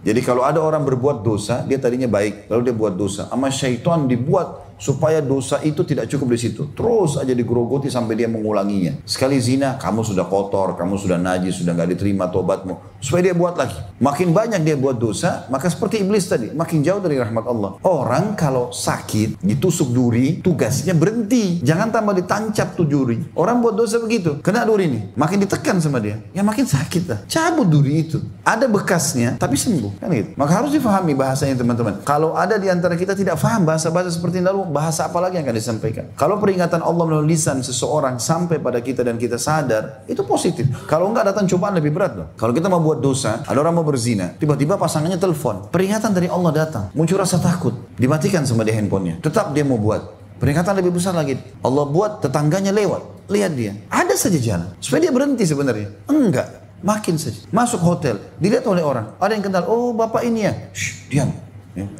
Jadi kalau ada orang berbuat dosa, dia tadinya baik, lalu dia buat dosa. Sama syaitan dibuat supaya dosa itu tidak cukup di situ. Terus aja digerogoti sampai dia mengulanginya. Sekali zina, kamu sudah kotor, kamu sudah najis, sudah nggak diterima tobatmu. Supaya dia buat lagi. Makin banyak dia buat dosa, maka seperti iblis tadi, makin jauh dari rahmat Allah. Orang kalau sakit, ditusuk duri, tugasnya berhenti. Jangan tambah ditancap tuh duri. Orang buat dosa begitu, kena duri nih, makin ditekan sama dia, ya makin sakit lah. Cabut duri itu. Ada bekasnya, tapi sembuh. Kan gitu. Maka harus difahami bahasanya teman-teman. Kalau ada di antara kita tidak faham bahasa-bahasa seperti ini, lalu bahasa apa lagi yang akan disampaikan? Kalau peringatan Allah melalui lisan seseorang sampai pada kita dan kita sadar, itu positif. Kalau enggak, datang cobaan lebih berat loh. Kalau kita mau buat dosa, ada orang mau berzina, tiba-tiba pasangannya telepon, peringatan dari Allah datang, muncul rasa takut, dimatikan sama dia handphonenya. Tetap dia mau buat. Peringatan lebih besar lagi. Allah buat tetangganya lewat, lihat dia, ada saja jalan, supaya dia berhenti sebenarnya. Enggak, makin saja. Masuk hotel, dilihat oleh orang, ada yang kenal, oh bapak ini ya, shh, diam. Ya.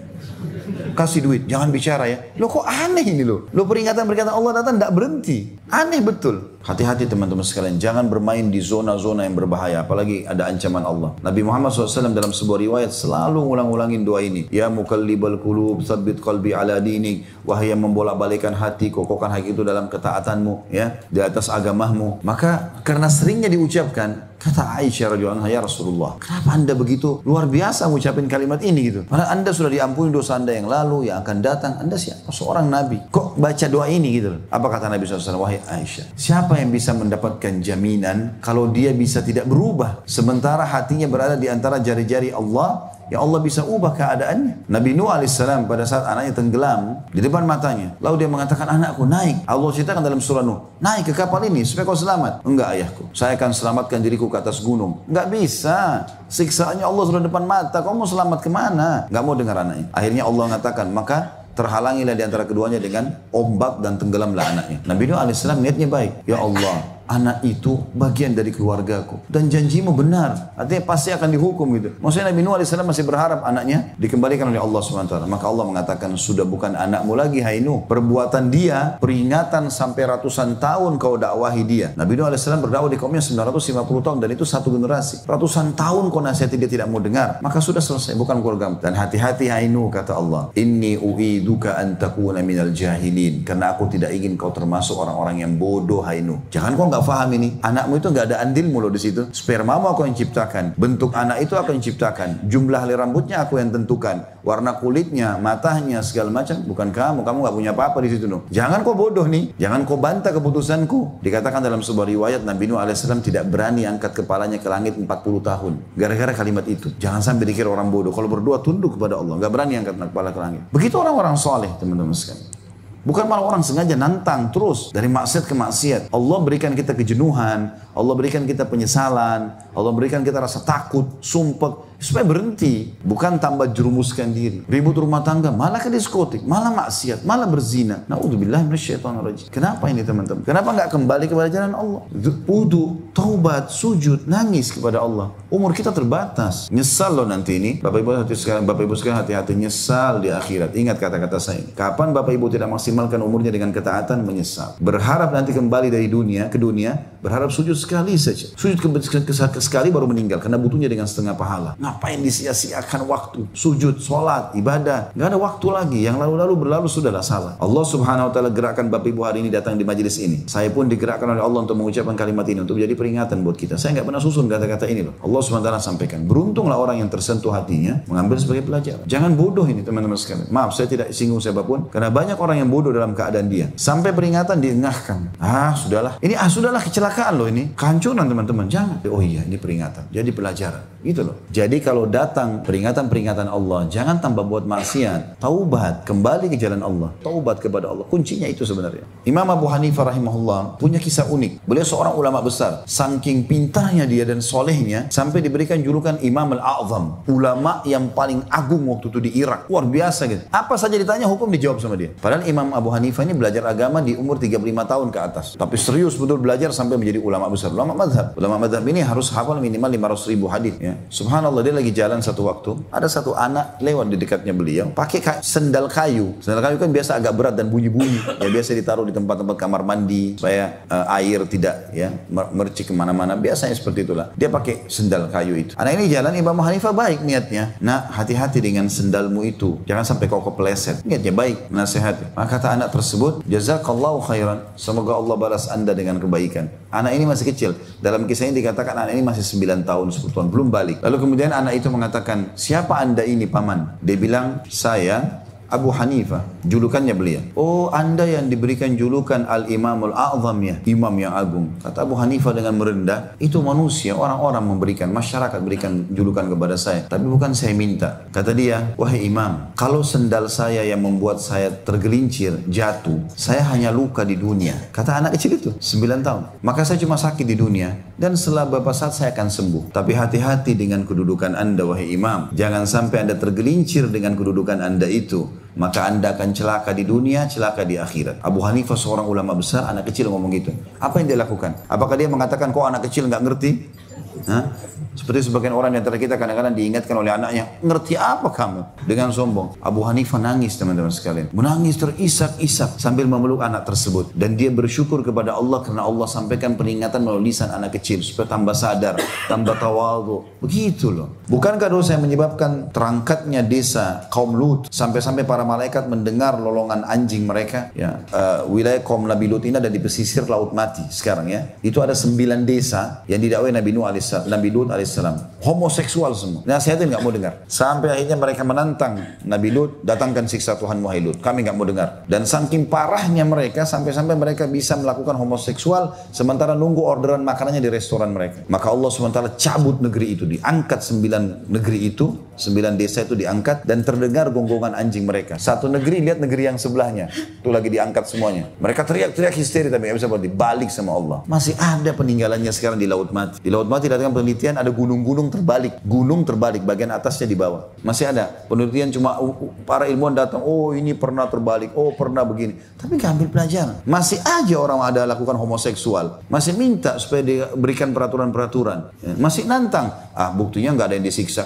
Kasih duit, jangan bicara ya. Loh kok aneh ini loh. Loh peringatan Allah datang tidak berhenti. Aneh betul. Hati-hati teman-teman sekalian. Jangan bermain di zona-zona yang berbahaya. Apalagi ada ancaman Allah. Nabi Muhammad SAW dalam sebuah riwayat selalu ulang-ulangin doa ini. Ya muqallibal qulub, tsabbit qalbi ala dinik. Wahai yang membolak-balikan hati, kokohkan hati itu dalam ketaatanmu. Ya, di atas agamamu. Maka karena seringnya diucapkan, kata Aisyah radhiyallahu anha, ya Rasulullah, kenapa anda begitu luar biasa mengucapin kalimat ini gitu? Padahal anda sudah diampuni dosa anda yang lalu, yang akan datang. Anda siapa? Seorang Nabi. Kok baca doa ini gitu? Apa kata Nabi SAW? Wahai Aisyah, siapa yang bisa mendapatkan jaminan kalau dia bisa tidak berubah sementara hatinya berada di antara jari-jari Allah? Ya Allah bisa ubah keadaannya. Nabi Nuh alaihissalam pada saat anaknya tenggelam di depan matanya, lalu dia mengatakan, anakku naik. Allah ceritakan dalam surah Nuh, naik ke kapal ini supaya kau selamat. Enggak ayahku, saya akan selamatkan diriku ke atas gunung. Enggak bisa, siksaannya Allah sudah depan mata, kau mau selamat kemana? Enggak mau dengar anaknya. Akhirnya Allah mengatakan, maka terhalangilah di antara keduanya dengan ombak dan tenggelamlah anaknya. Nabi Nuh alaihissalam niatnya baik. Ya Allah, anak itu bagian dari keluargaku dan janjimu benar, artinya pasti akan dihukum gitu. Maksudnya Nabi Nuh AS masih berharap anaknya dikembalikan oleh Allah SWT. Maka Allah mengatakan, sudah bukan anakmu lagi hai Nuh, perbuatan dia peringatan sampai ratusan tahun kau dakwahi dia. Nabi Nuh AS berdakwah di kaumnya 950 tahun dan itu satu generasi. Ratusan tahun kau nasihati dia tidak mau dengar, maka sudah selesai, bukan keluargamu. Dan hati-hati hai Nuh, kata Allah, inni u'iduka an takuna minal jahilin, karena aku tidak ingin kau termasuk orang-orang yang bodoh hai Nuh. Jangan kau nggak paham ini, anakmu itu nggak ada andilmu loh di situ. Spermamu aku yang ciptakan, bentuk anak itu aku yang ciptakan, jumlah helai rambutnya aku yang tentukan, warna kulitnya, matanya, segala macam, bukan kamu nggak punya apa-apa di situ Nuh. Jangan kau bodoh nih, jangan kau bantah keputusanku. Dikatakan dalam sebuah riwayat Nabi Nuh alaihissalam tidak berani angkat kepalanya ke langit 40 tahun, gara-gara kalimat itu. Jangan sampai dikira orang bodoh. Kalau berdoa tunduk kepada Allah, nggak berani angkat kepala ke langit. Begitu orang-orang soleh teman-teman sekalian. Bukan malah orang sengaja nantang terus dari maksiat ke maksiat. Allah berikan kita kejenuhan, Allah berikan kita penyesalan, Allah berikan kita rasa takut, sumpah, supaya berhenti. Bukan tambah jerumuskan diri, ribut rumah tangga, malah ke diskotik, malah maksiat, malah berzina. Na'udzubillah minasyaitonirrajim. Kenapa ini teman-teman? Kenapa nggak kembali kepada jalan Allah? Wudu, taubat, sujud, nangis kepada Allah. Umur kita terbatas. Nyesal loh nanti ini. Bapak Ibu sekalian hati-hati, nyesal di akhirat. Ingat kata-kata saya. Kapan Bapak Ibu tidak maksimalkan umurnya dengan ketaatan, menyesal. Berharap nanti kembali dari dunia ke dunia, berharap sujud sekali saja. Sujud sekali baru meninggal karena butuhnya dengan setengah pahala. Ngapain disia-siakan waktu? Sujud, sholat, ibadah. Gak ada waktu lagi. Yang lalu-lalu berlalu sudahlah salah. Allah Subhanahu Wa Taala gerakkan Bapak Ibu hari ini datang di majelis ini. Saya pun digerakkan oleh Allah untuk mengucapkan kalimat ini untuk menjadi peringatan buat kita. Saya nggak pernah susun kata-kata ini loh. Allah Subhanahu Wa Taala sampaikan. Beruntunglah orang yang tersentuh hatinya mengambil sebagai pelajaran. Jangan bodoh ini teman-teman sekalian. Maaf, saya tidak singgung siapapun karena banyak orang yang bodoh dalam keadaan dia. Sampai peringatan diengahkan. Sudahlah. Ini sudahlah, kecelakaan loh ini. Kehancuran teman-teman. Jangan. Oh iya, ini peringatan. Jadi pelajaran. Gitu loh. Jadi kalau datang peringatan-peringatan Allah, jangan tambah buat maksiat. Taubat, kembali ke jalan Allah. Taubat kepada Allah. Kuncinya itu sebenarnya. Imam Abu Hanifah rahimahullah punya kisah unik. Beliau seorang ulama besar. Saking pintarnya dia dan solehnya sampai diberikan julukan Imam Al-A'zam. Ulama yang paling agung waktu itu di Irak. Luar biasa gitu. Apa saja ditanya hukum dijawab sama dia. Padahal Imam Abu Hanifah ini belajar agama di umur 35 tahun ke atas. Tapi serius betul belajar sampai menjadi ulama besar. Ulama madhab. Ulama madhab ini harus hafal minimal 500.000 hadis. Ya. Subhanallah, dia lagi jalan satu waktu, ada satu anak lewat di dekatnya beliau, pakai sendal kayu. Sendal kayu kan biasa agak berat dan bunyi-bunyi. Ya biasa ditaruh di tempat-tempat kamar mandi supaya air tidak ya mercik kemana-mana. Biasanya seperti itulah. Dia pakai sendal kayu itu. Anak ini jalan, Imam Hanifah baik niatnya. Nah, hati-hati dengan sendalmu itu. Jangan sampai kau kepleset. Niatnya baik, nasihati. Maka kata anak tersebut, jazakallahu khairan. Semoga Allah balas anda dengan kebaikan. Anak ini masih kecil. Dalam kisah ini dikatakan anak ini masih 9 tahun, 10 tahun, belum balik. Lalu kemudian anak itu mengatakan, siapa anda ini paman? Dia bilang, saya Abu Hanifah, julukannya beliau. Oh, anda yang diberikan julukan Al-Imamul A'zam ya, imam yang agung. Kata Abu Hanifah dengan merendah, itu manusia, orang-orang memberikan, masyarakat berikan julukan kepada saya. Tapi bukan saya minta. Kata dia, wahai imam, kalau sendal saya yang membuat saya tergelincir, jatuh, saya hanya luka di dunia. Kata anak kecil itu, 9 tahun. Maka saya cuma sakit di dunia, dan setelah beberapa saat saya akan sembuh. Tapi hati-hati dengan kedudukan anda, wahai imam. Jangan sampai anda tergelincir dengan kedudukan anda itu. Maka anda akan celaka di dunia, celaka di akhirat. Abu Hanifah seorang ulama besar, anak kecil ngomong gitu. Apa yang dia lakukan? Apakah dia mengatakan, kok anak kecil nggak ngerti? Hah? Seperti sebagian orang di antara kita kadang-kadang diingatkan oleh anaknya, ngerti apa kamu? Dengan sombong. Abu Hanifah nangis teman-teman sekalian. Menangis terisak-isak sambil memeluk anak tersebut. Dan dia bersyukur kepada Allah karena Allah sampaikan peringatan melalui lisan anak kecil. Supaya tambah sadar, tambah tawadhu. Begitu loh. Bukankah dosa yang menyebabkan terangkatnya desa kaum Lut. Sampai-sampai para malaikat mendengar lolongan anjing mereka. Ya, wilayah kaum Nabi Lut ini ada di pesisir Laut Mati sekarang ya. Itu ada 9 desa yang didakwai Nabi Lut alaihissalam. Homoseksual semua. Nasihatin nggak mau dengar. Sampai akhirnya mereka menantang Nabi Lut, datangkan siksa Tuhan wahai Lut. Kami nggak mau dengar. Dan saking parahnya mereka sampai-sampai mereka bisa melakukan homoseksual sementara nunggu orderan makanannya di restoran mereka. Maka Allah SWT cabut negeri itu, diangkat 9 negeri itu, 9 desa itu diangkat dan terdengar gonggongan anjing mereka. Satu negeri lihat negeri yang sebelahnya, itu lagi diangkat semuanya. Mereka teriak-teriak histeri tapi nggak bisa dibalik sama Allah. Masih ada peninggalannya sekarang di Laut Mati. Di Laut Mati datang penelitian ada gunung-gunung terbalik, bagian atasnya di bawah. Masih ada penelitian, cuma para ilmuwan datang, oh ini pernah terbalik, oh pernah begini. Tapi nggak ambil pelajaran. Masih aja orang ada lakukan homoseksual, masih minta supaya diberikan peraturan-peraturan. Masih nantang, buktinya nggak ada yang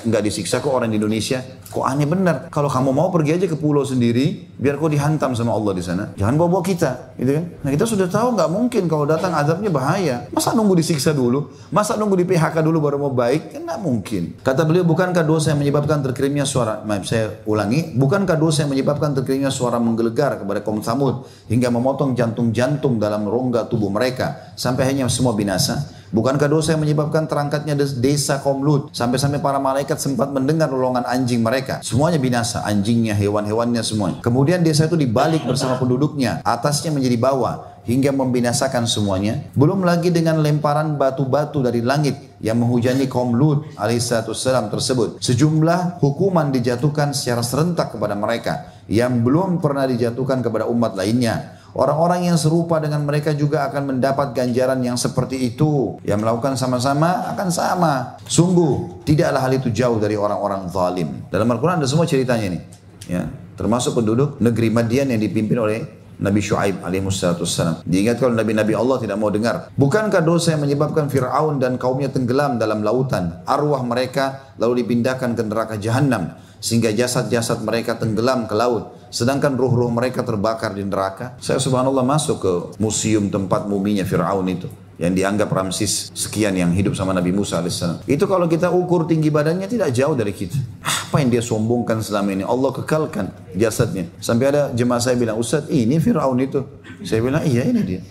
nggak disiksa kok orang di Indonesia. Kok aneh benar. Kalau kamu mau pergi aja ke pulau sendiri, biar kau dihantam sama Allah di sana. Jangan bawa kita, gitu kan? Nah kita sudah tahu nggak mungkin kalau datang azabnya bahaya. Masa nunggu disiksa dulu? Masa nunggu di PHK dulu baru mau baik? Kan nggak mungkin. Kata beliau, bukankah dosa yang menyebabkan terkirimnya suara? Maaf, saya ulangi. Bukankah dosa yang menyebabkan terkirimnya suara menggelegar kepada kaum Tsamud hingga memotong jantung-jantung dalam rongga tubuh mereka sampai hanya semua binasa? Bukankah dosa yang menyebabkan terangkatnya desa kaum Lut sampai-sampai para malaikat sempat mendengar lolongan anjing mereka? Semuanya binasa, anjingnya, hewan-hewannya semuanya. Kemudian desa itu dibalik bersama penduduknya, atasnya menjadi bawah hingga membinasakan semuanya. Belum lagi dengan lemparan batu-batu dari langit yang menghujani kaum Lut alaihissalam tersebut. Sejumlah hukuman dijatuhkan secara serentak kepada mereka yang belum pernah dijatuhkan kepada umat lainnya. Orang-orang yang serupa dengan mereka juga akan mendapat ganjaran yang seperti itu. Yang melakukan sama-sama akan sama. Sungguh, tidaklah hal itu jauh dari orang-orang zalim. Dalam Al-Quran ada semua ceritanya ini. Ya, termasuk penduduk negeri Madian yang dipimpin oleh Nabi Shu'aib alaihissalam. Diingatkan oleh Nabi Allah tidak mau dengar. Bukankah dosa yang menyebabkan Fir'aun dan kaumnya tenggelam dalam lautan? Arwah mereka lalu dipindahkan ke neraka Jahannam. Sehingga jasad-jasad mereka tenggelam ke laut. Sedangkan ruh-ruh mereka terbakar di neraka. Saya subhanallah masuk ke museum tempat muminya Fir'aun itu. Yang dianggap Ramsis sekian yang hidup sama Nabi Musa alaihissalam. Itu kalau kita ukur tinggi badannya tidak jauh dari kita. Apa yang dia sombongkan selama ini? Allah kekalkan jasadnya. Sampai ada jemaah saya bilang, Ustaz ini Fir'aun itu. Saya bilang iya ini dia.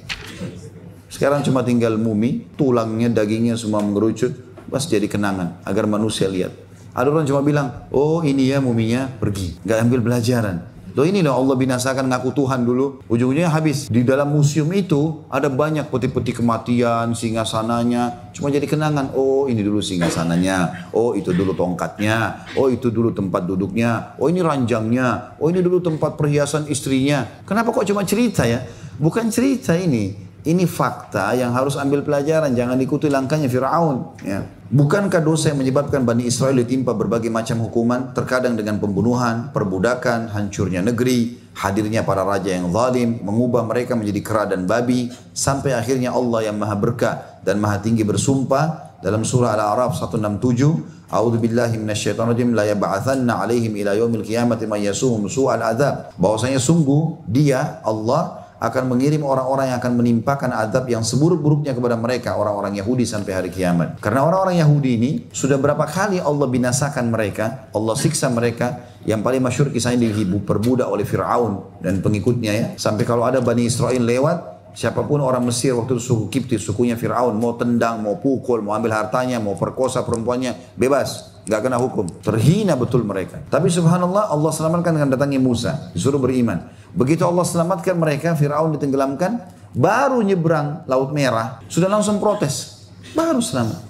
Sekarang cuma tinggal mumi, tulangnya, dagingnya semua mengerucut. Bas jadi kenangan agar manusia lihat. Ada orang cuma bilang, oh ini ya muminya, pergi. Gak ambil pelajaran. Loh ini loh Allah binasakan ngaku Tuhan dulu. Ujung-ujungnya habis. Di dalam museum itu ada banyak peti-peti kematian, singgasananya. Cuma jadi kenangan. Oh ini dulu singgasananya. Oh itu dulu tongkatnya. Oh itu dulu tempat duduknya. Oh ini ranjangnya. Oh ini dulu tempat perhiasan istrinya. Kenapa kok cuma cerita ya? Bukan cerita ini. Ini fakta yang harus ambil pelajaran. Jangan ikuti langkahnya Fir'aun. Ya. Bukankah dosa yang menyebabkan Bani Israel ditimpa berbagai macam hukuman, terkadang dengan pembunuhan, perbudakan, hancurnya negeri, hadirnya para raja yang zalim, mengubah mereka menjadi kera dan babi, sampai akhirnya Allah yang maha berkah dan maha tinggi bersumpah, dalam surah Al-A'raf 167, A'udzubillahi minasyaitonirrajim, la yab'atsanna 'alaihim ila yaumil qiyamati man yasuhum su'al adzab. Bahwasanya sungguh dia Allah akan mengirim orang-orang yang akan menimpakan azab yang seburuk-buruknya kepada mereka, orang-orang Yahudi sampai hari kiamat. Karena orang-orang Yahudi ini sudah berapa kali Allah binasakan mereka, Allah siksa mereka. Yang paling masyhur kisahnya diperbudak oleh Fir'aun dan pengikutnya ya. Sampai kalau ada Bani Israel lewat, siapapun orang Mesir waktu itu suku Kipti, sukunya Fir'aun, mau tendang, mau pukul, mau ambil hartanya, mau perkosa perempuannya, bebas, nggak kena hukum. Terhina betul mereka. Tapi subhanallah, Allah selamatkan dengan datangnya Musa, disuruh beriman. Begitu Allah selamatkan mereka, Fir'aun ditenggelamkan, baru nyebrang Laut Merah, sudah langsung protes. Baru selamat.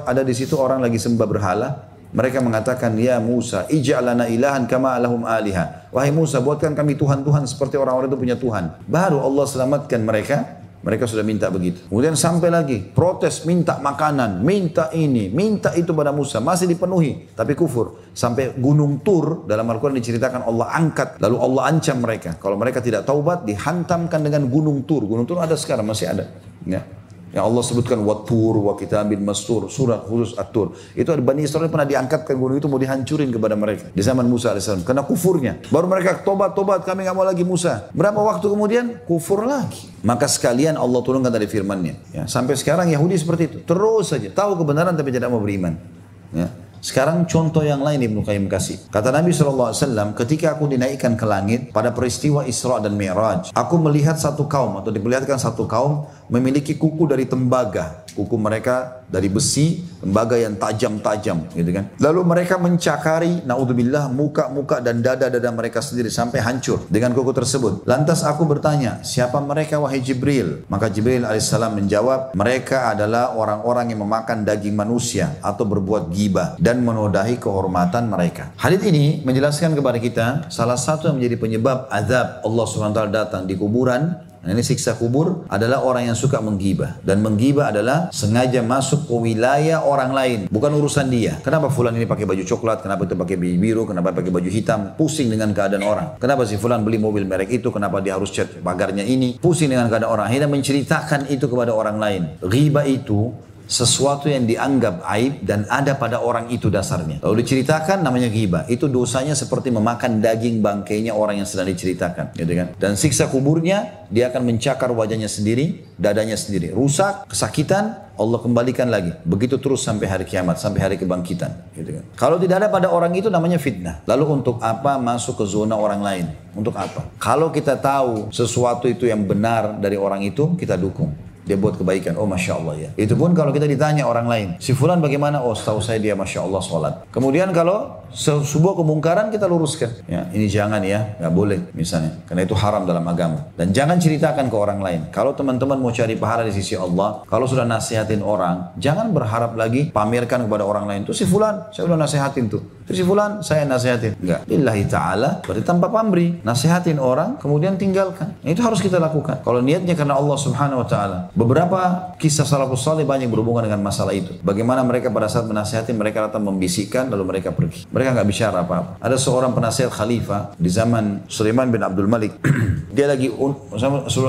Ada di situ orang lagi sembah berhala. Mereka mengatakan, ya Musa, ij'alana ilahan kama lahum aliha. Wahai Musa, buatkan kami Tuhan-Tuhan seperti orang-orang itu punya Tuhan. Baru Allah selamatkan mereka. Mereka sudah minta begitu. Kemudian sampai lagi, protes, minta makanan, minta ini, minta itu pada Musa. Masih dipenuhi, tapi kufur. Sampai gunung Tur, dalam Al-Quran diceritakan Allah angkat. Lalu Allah ancam mereka. Kalau mereka tidak taubat, dihantamkan dengan gunung Tur. Gunung Tur ada sekarang, masih ada. Ya. Yang Allah sebutkan Wat-Tur, wa kitabin mastur, surat khusus At-Tur. Itu ada Bani Israel pernah diangkatkan gunung itu mau dihancurin kepada mereka di zaman Musa AS. Karena kufurnya. Baru mereka tobat, kami nggak mau lagi Musa. Berapa waktu kemudian kufur lagi. Maka sekalian Allah turunkan dari firman-Nya. Ya, sampai sekarang Yahudi seperti itu. Terus saja tahu kebenaran tapi tidak mau beriman. Ya. Sekarang contoh yang lain Ibnu Qayyim kasih. Kata Nabi SAW, ketika aku dinaikkan ke langit pada peristiwa Isra dan Mi'raj, aku melihat satu kaum atau diperlihatkan satu kaum memiliki kuku dari tembaga. Kuku mereka dari besi, tembaga yang tajam-tajam, gitu kan. Lalu mereka mencakari, naudzubillah, muka-muka dan dada-dada mereka sendiri sampai hancur dengan kuku tersebut. Lantas aku bertanya, siapa mereka wahai Jibril? Maka Jibril alaihissalam menjawab, mereka adalah orang-orang yang memakan daging manusia atau berbuat ghibah dan menodai kehormatan mereka. Hadits ini menjelaskan kepada kita salah satu yang menjadi penyebab azab Allah SWT datang di kuburan. Nah, ini siksa kubur adalah orang yang suka menggibah. Dan menggibah adalah sengaja masuk ke wilayah orang lain. Bukan urusan dia. Kenapa fulan ini pakai baju coklat? Kenapa itu pakai baju biru? Kenapa pakai baju hitam? Pusing dengan keadaan orang. Kenapa si fulan beli mobil merek itu? Kenapa dia harus cat pagarnya ini? Pusing dengan keadaan orang. Akhirnya menceritakan itu kepada orang lain. Ghibah itu sesuatu yang dianggap aib dan ada pada orang itu dasarnya. Lalu diceritakan namanya ghibah. Itu dosanya seperti memakan daging bangkainya orang yang sedang diceritakan, gitu kan? Dan siksa kuburnya, dia akan mencakar wajahnya sendiri, dadanya sendiri. Rusak, kesakitan, Allah kembalikan lagi. Begitu terus sampai hari kiamat, sampai hari kebangkitan, gitu kan? Kalau tidak ada pada orang itu namanya fitnah. Lalu untuk apa masuk ke zona orang lain? Untuk apa? Kalau kita tahu sesuatu itu yang benar dari orang itu, kita dukung. Dia buat kebaikan, oh Masya Allah ya. Itu pun kalau kita ditanya orang lain, si fulan bagaimana? Oh setahu saya dia Masya Allah sholat. Kemudian kalau sebuah kemungkaran kita luruskan. Ya, ini jangan ya, nggak boleh misalnya. Karena itu haram dalam agama. Dan jangan ceritakan ke orang lain. Kalau teman-teman mau cari pahala di sisi Allah, kalau sudah nasihatin orang, jangan berharap lagi pamerkan kepada orang lain. Tuh si fulan, saya udah nasihatin tuh. Tuh si fulan, saya nasihatin. Enggak. Lillahi ta'ala, berarti tanpa pamrih. Nasihatin orang, kemudian tinggalkan. Nah, itu harus kita lakukan. Kalau niatnya karena Allah Subhanahu Wa Ta'ala. Beberapa kisah salafus salih banyak berhubungan dengan masalah itu. Bagaimana mereka pada saat menasihati, mereka datang membisikkan, lalu mereka pergi. Mereka nggak bicara apa-apa. Ada seorang penasihat khalifah di zaman Sulaiman bin Abdul Malik. Dia lagi,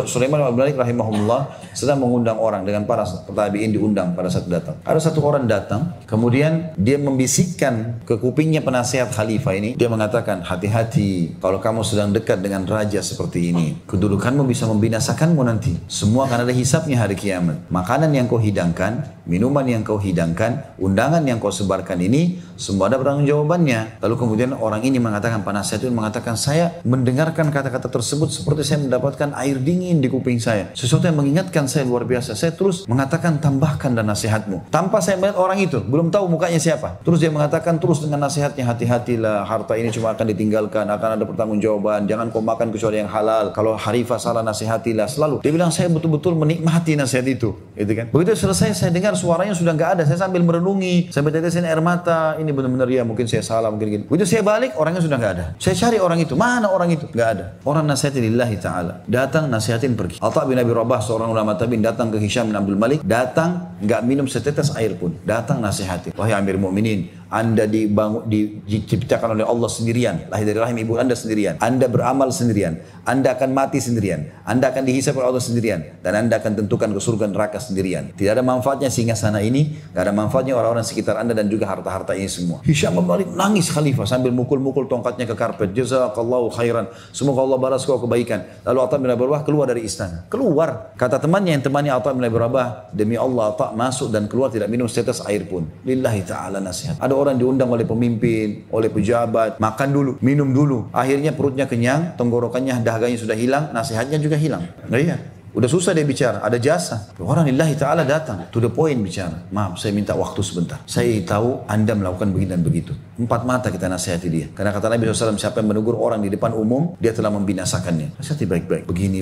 Sulaiman bin Abdul Malik rahimahullah sedang mengundang orang dengan para tabi'in diundang pada saat datang. Ada satu orang datang, kemudian dia membisikkan ke kupingnya penasihat khalifah ini. Dia mengatakan, hati-hati kalau kamu sedang dekat dengan raja seperti ini. Kedudukanmu bisa membinasakanmu nanti. Semua akan ada hisabnya hari kiamat. Makanan yang kau hidangkan, minuman yang kau hidangkan, undangan yang kau sebarkan ini, semua ada pertanggung jawabannya. Lalu kemudian orang ini mengatakan, penasihat itu mengatakan, saya mendengarkan kata-kata tersebut seperti saya mendapatkan air dingin di kuping saya. Sesuatu yang mengingatkan saya luar biasa. Saya terus mengatakan, tambahkan dan nasihatmu. Tanpa saya melihat orang itu, belum tahu mukanya siapa. Terus dia mengatakan terus dengan nasihatnya, hati-hatilah, harta ini cuma akan ditinggalkan, akan ada pertanggung jawaban, jangan kau makan kecuali yang halal. Kalau khalifah salah, nasihatilah. Selalu dia bilang, saya betul-betul menikmati nasihat itu, gitu kan. Begitu selesai, saya dengar suaranya sudah nggak ada. Saya sambil merenungi, sambil tetesin air mata. Ini benar-benar ya, mungkin saya salah, mungkin gini. Begitu saya balik, orangnya sudah nggak ada. Saya cari orang itu, mana orang itu? Nggak ada. Orang nasihatin lillahi ta'ala. Datang, nasihatin, pergi. Atha bin Abi Rabah, seorang ulama tabi'in, datang ke Hisham bin Abdul Malik. Datang, nggak minum setetes air pun. Datang nasihatin. Wahai Amir Mu'minin, Anda diciptakan oleh Allah sendirian, lahir dari rahim ibu Anda sendirian. Anda beramal sendirian. Anda akan mati sendirian. Anda akan dihisab oleh Allah sendirian. Dan Anda akan tentukan ke surga neraka sendirian. Tidak ada manfaatnya singgah sana ini. Tidak ada manfaatnya orang-orang sekitar Anda dan juga harta-harta ini semua. Hisham bin Malik nangis khalifah sambil mukul-mukul tongkatnya ke karpet. Jazakallahu khairan. Semoga Allah balas kau kebaikan. Lalu Atha bin Abi Rabah keluar dari istana. Keluar. Kata temannya yang temani Atha bin Abi Rabah, demi Allah Atha masuk dan keluar tidak minum setetes air pun. Lillahi ta'ala nasihat. Ada orang diundang oleh pemimpin, oleh pejabat, makan dulu, minum dulu. Akhirnya perutnya kenyang, tenggorokannya, dahaganya sudah hilang, nasihatnya juga hilang. Nah iya. Udah susah dia bicara, ada jasa. Orang lillahi ta'ala datang, to the point bicara. Maaf, saya minta waktu sebentar. Saya tahu Anda melakukan begini dan begitu. 4 mata kita nasihati dia. Karena kata Nabi SAW, siapa yang menegur orang di depan umum, dia telah membinasakannya. Nasihati baik-baik. Begini.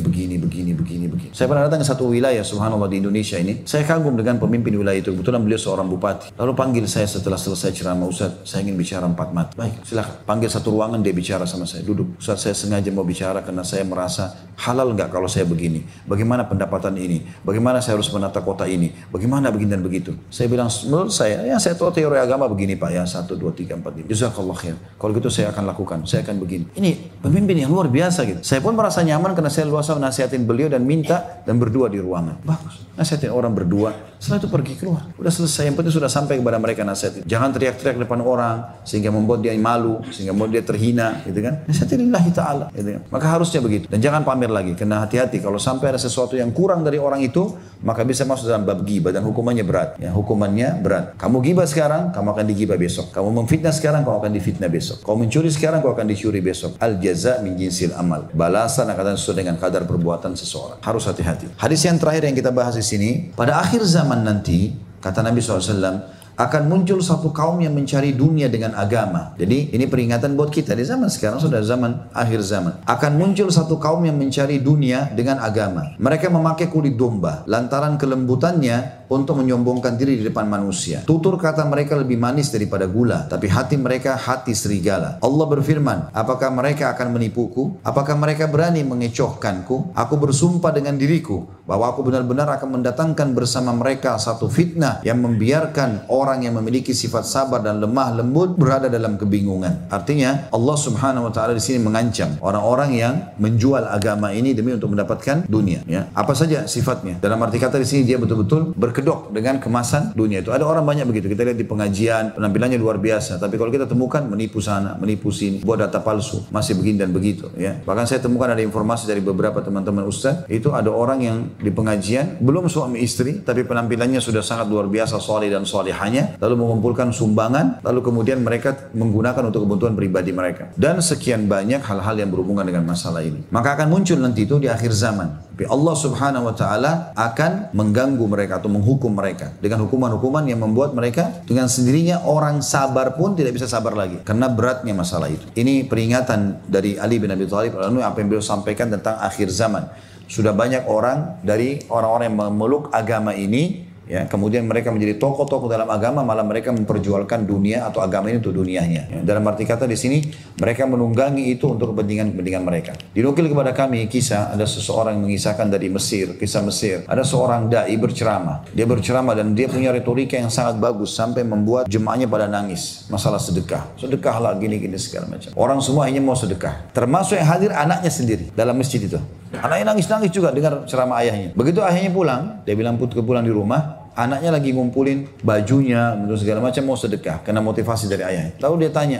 Saya pernah datang ke satu wilayah, subhanallah di Indonesia ini. Saya kagum dengan pemimpin wilayah itu. Kebetulan beliau seorang bupati. Lalu panggil saya setelah selesai ceramah, Ustaz, saya ingin bicara 4 mata. Baik, silakan. Panggil satu ruangan, dia bicara sama saya. Duduk. Ustaz, saya sengaja mau bicara karena saya merasa halal nggak kalau saya begini. Bagaimana pendapatan ini? Bagaimana saya harus menata kota ini? Bagaimana begini dan begitu? Saya bilang, menurut saya, ya saya tahu teori agama begini Pak, ya 1, 2, 3, 4, 5. Jazakallah khair. Kalau gitu saya akan lakukan, saya akan begini. Ini pemimpin yang luar biasa gitu. Saya pun merasa nyaman karena saya luasa nasihatin beliau dan minta dan berdua di ruangan. Bagus. Nasihatin orang berdua. Setelah itu pergi keluar. Udah selesai. Yang penting sudah sampai kepada mereka nasihatin. Jangan teriak-teriak depan orang sehingga membuat dia malu, sehingga membuat dia terhina, gitu kan? Nasihatin lillahi ta'ala, gitu kan? Maka harusnya begitu. Dan jangan pamer lagi. Kena hati-hati kalau sampai ada sesuatu yang kurang dari orang itu, maka bisa masuk dalam bab ghibah dan hukumannya berat. Ya, hukumannya berat. Kamu ghibah sekarang, kamu akan digibah besok. Kamu memfitnah sekarang, kamu akan difitnah besok. Kamu mencuri sekarang, kamu akan dicuri besok. Al jaza min jinsil amal. Balasan akan sesuai dengan kadar perbuatan seseorang. Harus hati-hati. Hadis yang terakhir yang kita bahas di sini, pada akhir zaman nanti, kata Nabi SAW, akan muncul satu kaum yang mencari dunia dengan agama. Jadi ini peringatan buat kita di zaman sekarang, sudah zaman akhir zaman. Akan muncul satu kaum yang mencari dunia dengan agama. Mereka memakai kulit domba lantaran kelembutannya untuk menyombongkan diri di depan manusia. Tutur kata mereka lebih manis daripada gula, tapi hati mereka hati serigala. Allah berfirman, apakah mereka akan menipuku? Apakah mereka berani mengecohkanku? Aku bersumpah dengan diriku bahwa aku benar-benar akan mendatangkan bersama mereka satu fitnah yang membiarkan orang yang memiliki sifat sabar dan lemah lembut berada dalam kebingungan. Artinya Allah Subhanahu wa taala di sini mengancam orang-orang yang menjual agama ini demi untuk mendapatkan dunia, ya. Apa saja sifatnya? Dalam arti kata di sini dia betul-betul berkedok dengan kemasan dunia itu. Ada orang banyak begitu. Kita lihat di pengajian, penampilannya luar biasa, tapi kalau kita temukan menipu sana, menipu sini, buat data palsu, masih begini dan begitu, ya. Bahkan saya temukan ada informasi dari beberapa teman-teman ustaz, itu ada orang yang di pengajian belum suami istri, tapi penampilannya sudah sangat luar biasa, soleh dan solehahnya, lalu mengumpulkan sumbangan, lalu kemudian mereka menggunakan untuk kebutuhan pribadi mereka. Dan sekian banyak hal-hal yang berhubungan dengan masalah ini. Maka akan muncul nanti itu di akhir zaman. Tapi Allah Subhanahu wa taala akan mengganggu mereka atau menghukum mereka dengan hukuman-hukuman yang membuat mereka dengan sendirinya orang sabar pun tidak bisa sabar lagi karena beratnya masalah itu. Ini peringatan dari Ali bin Abi Thalib apa yang beliau sampaikan tentang akhir zaman. Sudah banyak orang dari orang-orang yang memeluk agama ini, ya, kemudian mereka menjadi tokoh-tokoh dalam agama, malah mereka memperjualkan dunia atau agama ini untuk dunianya. Ya, dalam arti kata di sini mereka menunggangi itu untuk kepentingan mereka. Dinukil kepada kami kisah, ada seseorang yang mengisahkan dari Mesir, kisah Mesir. Ada seorang dai berceramah. Dia berceramah dan dia punya retorika yang sangat bagus sampai membuat jemaahnya pada nangis. Masalah sedekah. Sedekahlah gini-gini segala macam. Orang semua hanya mau sedekah. Termasuk yang hadir anaknya sendiri dalam masjid itu. Anaknya nangis-nangis juga dengar ceramah ayahnya. Begitu ayahnya pulang, dia bilang pulang di rumah, anaknya lagi ngumpulin bajunya, segala macam mau sedekah karena motivasi dari ayahnya. Lalu dia tanya,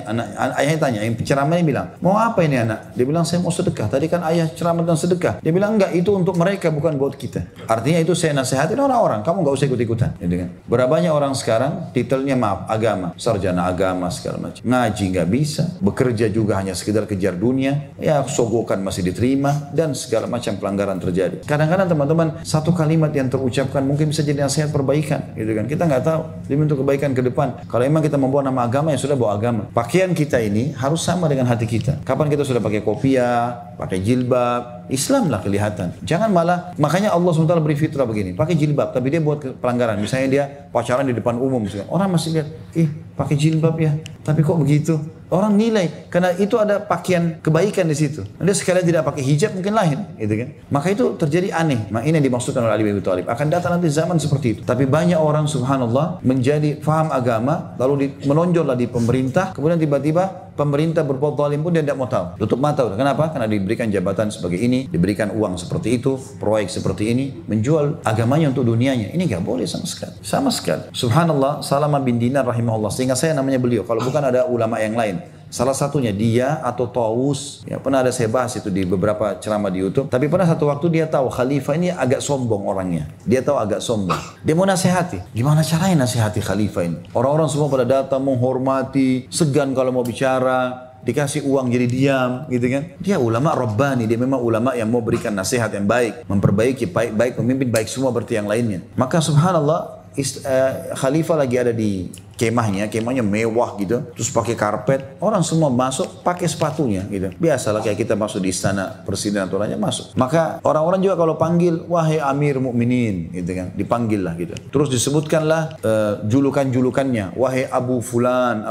ayahnya tanya, yang penceramahnya bilang, mau apa ini anak? Dia bilang, saya mau sedekah. Tadi kan ayah ceramah tentang sedekah. Dia bilang, enggak, itu untuk mereka bukan buat kita. Artinya itu saya nasihatin orang-orang, kamu enggak usah ikut-ikutan. Gitu kan? Berapa banyak orang sekarang titelnya maaf agama, sarjana agama segala macam. Ngaji enggak bisa, bekerja juga hanya sekedar kejar dunia, ya sogokan masih diterima dan segala macam pelanggaran terjadi. Kadang-kadang teman-teman satu kalimat yang terucapkan mungkin bisa jadi nasihat perbaikan, gitu kan? Kita nggak tahu demi untuk kebaikan ke depan. Kalau emang kita membawa nama agama, ya sudah bawa agama. Pakaian kita ini harus sama dengan hati kita. Kapan kita sudah pakai kopiah, pakai jilbab, Islam lah kelihatan. Jangan malah, makanya Allah SWT beri fitrah begini, pakai jilbab, tapi dia buat pelanggaran. Misalnya dia pacaran di depan umum, misalnya. Orang masih lihat, pakai jilbab ya, tapi kok begitu? Orang nilai, karena itu ada pakaian kebaikan di situ. Dia sekalian tidak pakai hijab mungkin lain, gitu kan? Maka itu terjadi aneh. Ini yang dimaksudkan oleh Ali bin Abi Thalib. Akan datang nanti zaman seperti itu. Tapi banyak orang subhanallah menjadi faham agama, lalu menonjollah di pemerintah, kemudian tiba-tiba pemerintah berbuat zalim pun dia tidak mau tahu. Tutup mata udah. Kenapa? Karena diberikan jabatan sebagai ini, diberikan uang seperti itu, proyek seperti ini, menjual agamanya untuk dunianya. Ini nggak boleh sama sekali. Sama sekali. Subhanallah, Salamah bin Dinar rahimahullah. Sehingga saya namanya beliau. Kalau bukan ada ulama yang lain. Salah satunya dia atau Tawus, ya, pernah ada saya bahas itu di beberapa ceramah di YouTube. Tapi pernah satu waktu dia tahu khalifah ini agak sombong orangnya. Dia tahu agak sombong. Dia mau nasihati. Gimana caranya nasihati khalifah ini? Orang-orang semua pada datang menghormati, segan kalau mau bicara. Dikasih uang jadi diam, gitu kan? Dia ulama Rabbani, dia memang ulama yang mau berikan nasihat yang baik, memperbaiki baik, pemimpin baik semua berarti yang lainnya. Maka subhanallah, khalifah lagi ada di kemahnya mewah gitu, terus pakai karpet, orang semua masuk pakai sepatunya gitu. Biasalah kayak kita masuk di istana presiden atau raja masuk. Maka orang-orang juga kalau panggil, wahai Amir Mukminin, gitu kan, dipanggil lah gitu. Terus disebutkanlah julukan-julukannya, wahai Abu Fulan,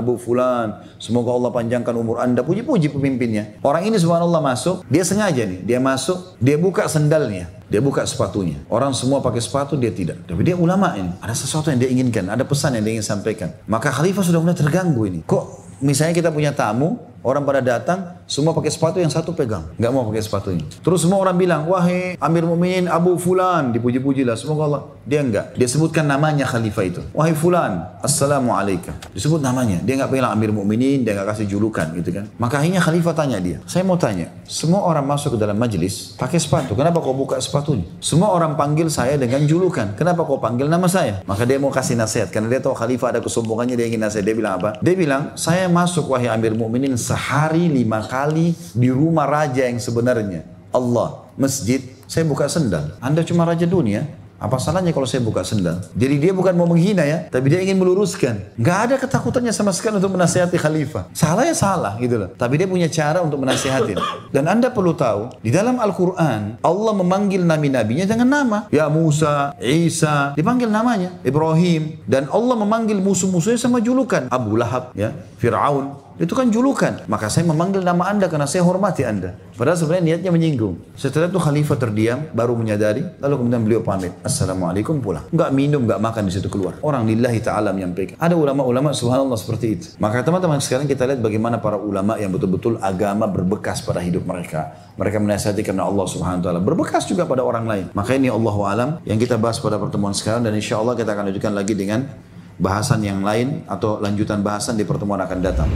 semoga Allah panjangkan umur anda, puji-puji pemimpinnya. Orang ini subhanallah masuk, dia sengaja nih, dia masuk, dia buka sendalnya. Dia buka sepatunya. Orang semua pakai sepatu, dia tidak. Tapi dia ulama ini. Ada sesuatu yang dia inginkan. Ada pesan yang dia ingin sampaikan. Maka khalifah sudah mulai terganggu ini. Kok misalnya kita punya tamu, orang pada datang, semua pakai sepatu, yang satu pegang. Nggak mau pakai sepatunya. Terus semua orang bilang, wahai Amir Mukminin Abu Fulan. Dipuji-puji lah. Semoga Allah. Dia enggak. Dia sebutkan namanya khalifah itu. Wahai Fulan, Assalamualaikum. Disebut namanya. Dia nggak bilang Amir Mukminin, dia nggak kasih julukan gitu kan. Maka akhirnya khalifah tanya dia. Saya mau tanya, semua orang masuk ke dalam majlis pakai sepatu. Kenapa kau buka sepatunya? Semua orang panggil saya dengan julukan. Kenapa kau panggil nama saya? Maka dia mau kasih nasihat. Karena dia tahu khalifah ada kesombongannya, dia ingin nasihat. Dia bilang apa? Dia bilang, saya masuk wahai Amir Mukminin sehari 5 kali di rumah raja yang sebenarnya. Allah, masjid, saya buka sendal. Anda cuma raja dunia. Apa salahnya kalau saya buka sendal? Jadi dia bukan mau menghina ya, tapi dia ingin meluruskan. Nggak ada ketakutannya sama sekali untuk menasihati khalifah. Salah ya salah gitu loh. Tapi dia punya cara untuk menasihati. Dan Anda perlu tahu, di dalam Al-Quran, Allah memanggil nabi-nabinya dengan nama. Ya Musa, Isa, dipanggil namanya. Ibrahim. Dan Allah memanggil musuh-musuhnya sama julukan. Abu Lahab, ya, Fir'aun. Itu kan julukan. Maka saya memanggil nama Anda karena saya hormati Anda. Padahal sebenarnya niatnya menyinggung. Setelah itu khalifah terdiam, baru menyadari, lalu kemudian beliau pamit. Assalamualaikum, pulang. Enggak minum, enggak makan di situ, keluar. Orang lillahi ta'ala menyampaikan. Ada ulama-ulama subhanallah seperti itu. Maka teman-teman sekarang kita lihat bagaimana para ulama yang betul-betul agama berbekas pada hidup mereka. Mereka menasihati karena Allah subhanahu wa ta'ala. Berbekas juga pada orang lain. Maka ini Allahu alam yang kita bahas pada pertemuan sekarang. Dan insya Allah kita akan lanjutkan lagi dengan bahasan yang lain atau lanjutan bahasan di pertemuan akan datang.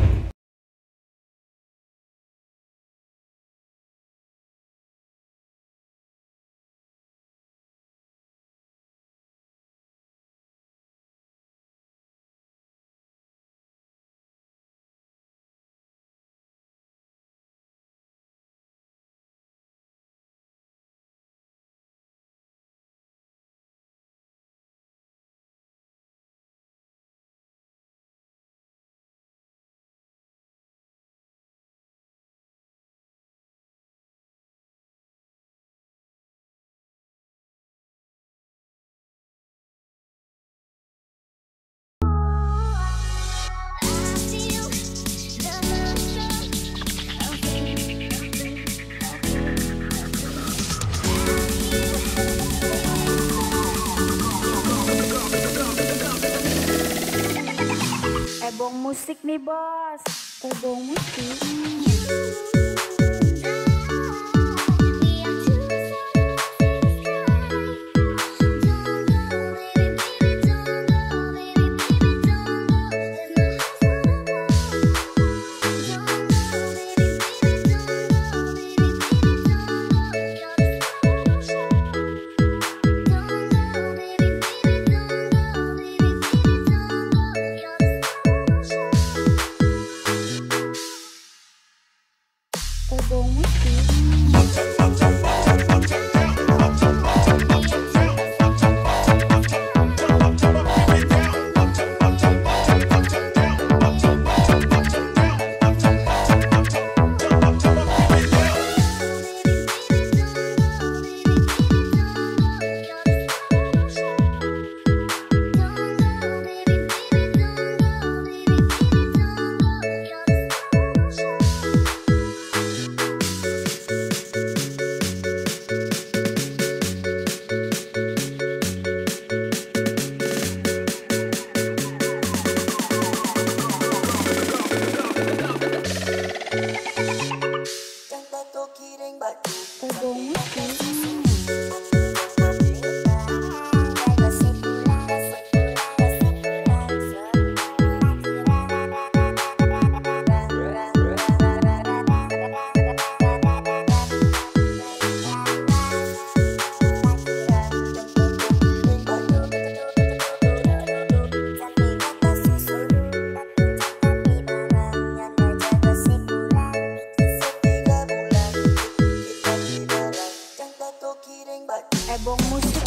Ebong musik nih bos. Ebong musik.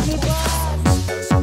nih bos.